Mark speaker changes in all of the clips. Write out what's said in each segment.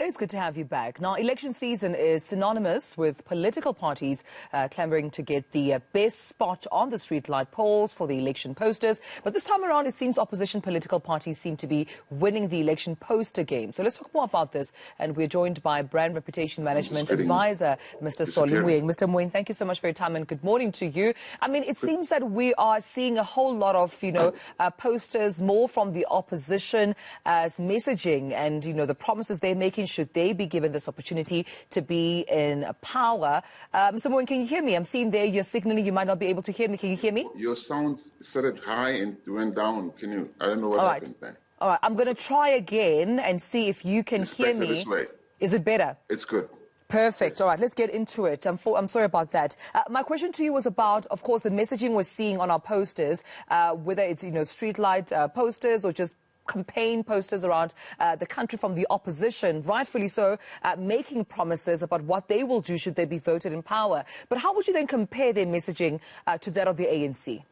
Speaker 1: It's good to have you back. Now, election season is synonymous with political parties clambering to get the best spot on the streetlight polls for the election posters. But this time around, it seems opposition political parties seem to be winning the election poster game. So let's talk more about this. And we're joined by Brand Reputation Management Advisor, Mr. Moeng. Mr. Moeng, thank you so much for your time and good morning to you. I mean, it seems that we are seeing a whole lot of, posters more from the opposition as messaging and, the promises they're making, should they be given this opportunity to be in power. Mr. Moeng, can you hear me? I'm seeing there you're signaling you might not be able to hear me. Can you hear me?
Speaker 2: Your sound started high and went down. I don't know what happened then.
Speaker 1: All right, I'm going to try again and see if you can hear me.
Speaker 2: This way.
Speaker 1: Is it better?
Speaker 2: It's good.
Speaker 1: Perfect.
Speaker 2: Yes.
Speaker 1: All right, let's get into it. I'm sorry about that. My question to you was about, of course, the messaging we're seeing on our posters, whether it's, streetlight posters or just campaign posters around the country from the opposition, rightfully so, making promises about what they will do should they be voted in power. But how would you then compare their messaging to that of the ANC?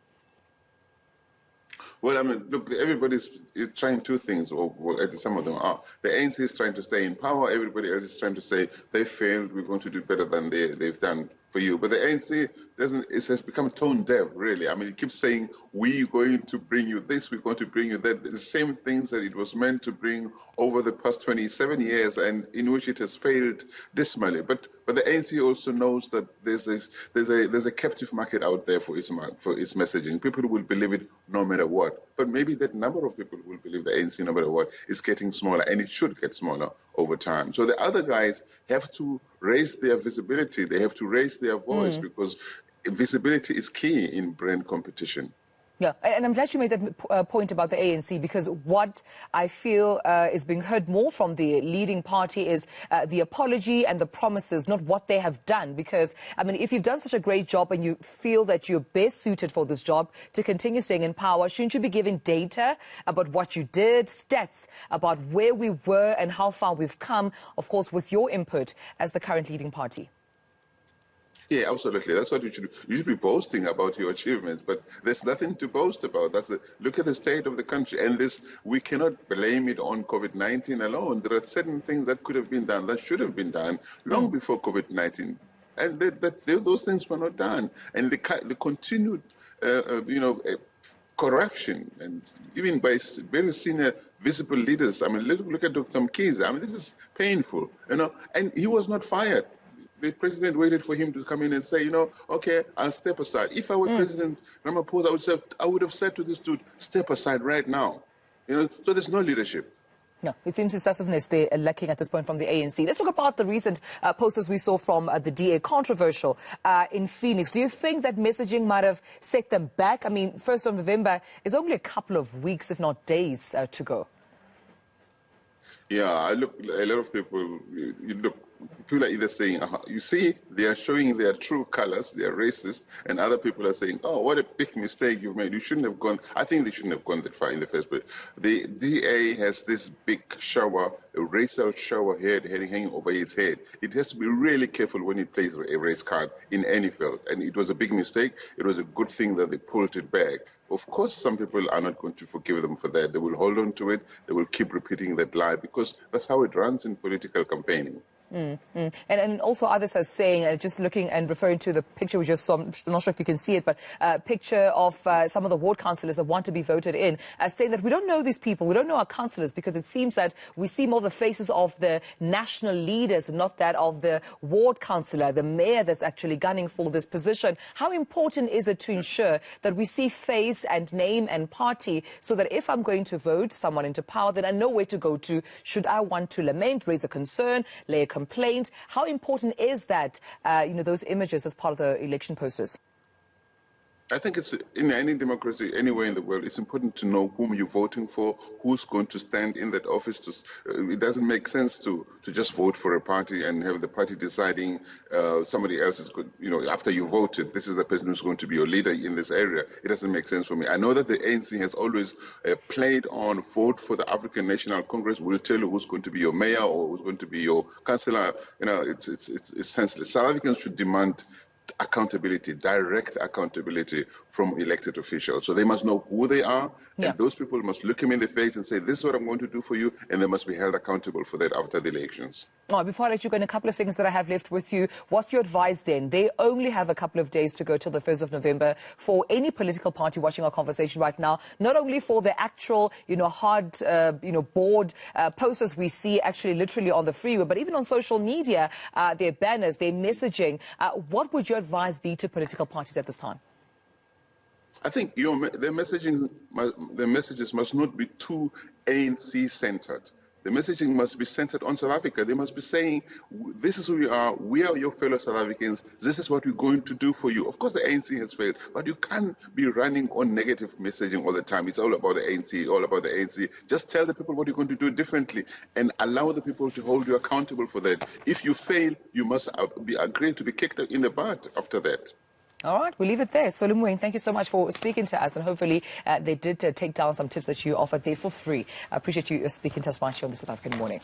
Speaker 2: Well, I mean, look, everybody's trying two things, or well, at least some of them are. The ANC is trying to stay in power. Everybody else is trying to say they failed. We're going to do better than they've done for you. But the ANC it has become tone deaf, really. I mean, it keeps saying, we're going to bring you this, we're going to bring you that. The same things that it was meant to bring over the past 27 years and in which it has failed dismally. But the ANC also knows that there's a captive market out there for its messaging. People will believe it no matter what. But maybe that number of people who will believe the ANC no matter what is getting smaller, and it should get smaller over time. So the other guys have to raise their visibility. They have to raise their voice because visibility is key in brand competition.
Speaker 1: Yeah, and I'm glad you made that point about the ANC, because what I feel is being heard more from the leading party is the apology and the promises, not what they have done. Because, I mean, if you've done such a great job and you feel that you're best suited for this job to continue staying in power, shouldn't you be giving data about what you did, stats about where we were and how far we've come, of course, with your input as the current leading party?
Speaker 2: Yeah, absolutely. That's what you should do. You should be boasting about your achievements, but there's nothing to boast about. Look at the state of the country, and we cannot blame it on COVID-19 alone. There are certain things that could have been done, that should have been done long before COVID-19, and those things were not done. And the continued, corruption, and even by very senior visible leaders. I mean, look at Dr. Mkhize. I mean, this is painful, and he was not fired. The president waited for him to come in and say, okay, I'll step aside. If I were President Ramaphosa, I would have said to this dude, step aside right now. So there's no leadership.
Speaker 1: No, it seems decisiveness they're lacking at this point from the ANC. Let's talk about the recent posters we saw from the DA, controversial in Phoenix. Do you think that messaging might have set them back? I mean, 1st of November is only a couple of weeks, if not days, to go.
Speaker 2: Yeah, a lot of people, people are either saying, you see, they are showing their true colors, they are racist, and other people are saying, oh, what a big mistake you've made. You shouldn't have gone. I think they shouldn't have gone that far in the first place. The DA has this big shower, a racial shower head hanging over its head. It has to be really careful when it plays a race card in any field. And it was a big mistake. It was a good thing that they pulled it back. Of course, some people are not going to forgive them for that. They will hold on to it. They will keep repeating that lie because that's how it runs in political campaigning.
Speaker 1: And also others are saying, just looking and referring to the picture we just saw, I'm not sure if you can see it, but a picture of some of the ward councillors that want to be voted in, saying that we don't know these people, we don't know our councillors, because it seems that we see more the faces of the national leaders and not that of the ward councillor, the mayor that's actually gunning for this position. How important is it to ensure that we see face and name and party so that if I'm going to vote someone into power, then I know where to go to should I want to lament, raise a concern, lay a complaint? How important is that, those images as part of the election posters?
Speaker 2: I think it's in any democracy anywhere in the world, it's important to know whom you're voting for, who's going to stand in that office. It doesn't make sense to just vote for a party and have the party deciding somebody else is good. After you voted, this is the person who's going to be your leader in this area. It doesn't make sense for me. I know that the ANC has always played on vote for the African National Congress. We'll tell you who's going to be your mayor or who's going to be your councillor. It's senseless. South Africans should demand accountability, direct accountability from elected officials. So they must know who they are, and those people must look them in the face and say, this is what I'm going to do for you, and they must be held accountable for that after the elections.
Speaker 1: All right, before I let you go, in a couple of seconds that I have left with you, what's your advice then? They only have a couple of days to go till the 1st of November for any political party watching our conversation right now, not only for the actual, hard, board posters we see actually literally on the freeway, but even on social media, their banners, their messaging. What would your advice be to political parties at this time?
Speaker 2: I think the messages must not be too ANC-centered. The messaging must be centered on South Africa. They must be saying, this is who we are your fellow South Africans, this is what we're going to do for you. Of course, the ANC has failed, but you can't be running on negative messaging all the time. It's all about the ANC, all about the ANC. Just tell the people what you're going to do differently and allow the people to hold you accountable for that. If you fail, you must be agreed to be kicked in the butt after that.
Speaker 1: All right, we'll leave it there. So, Moeng, thank you so much for speaking to us, and hopefully they did take down some tips that you offered there for free. I appreciate you speaking to us much on the South African Morning.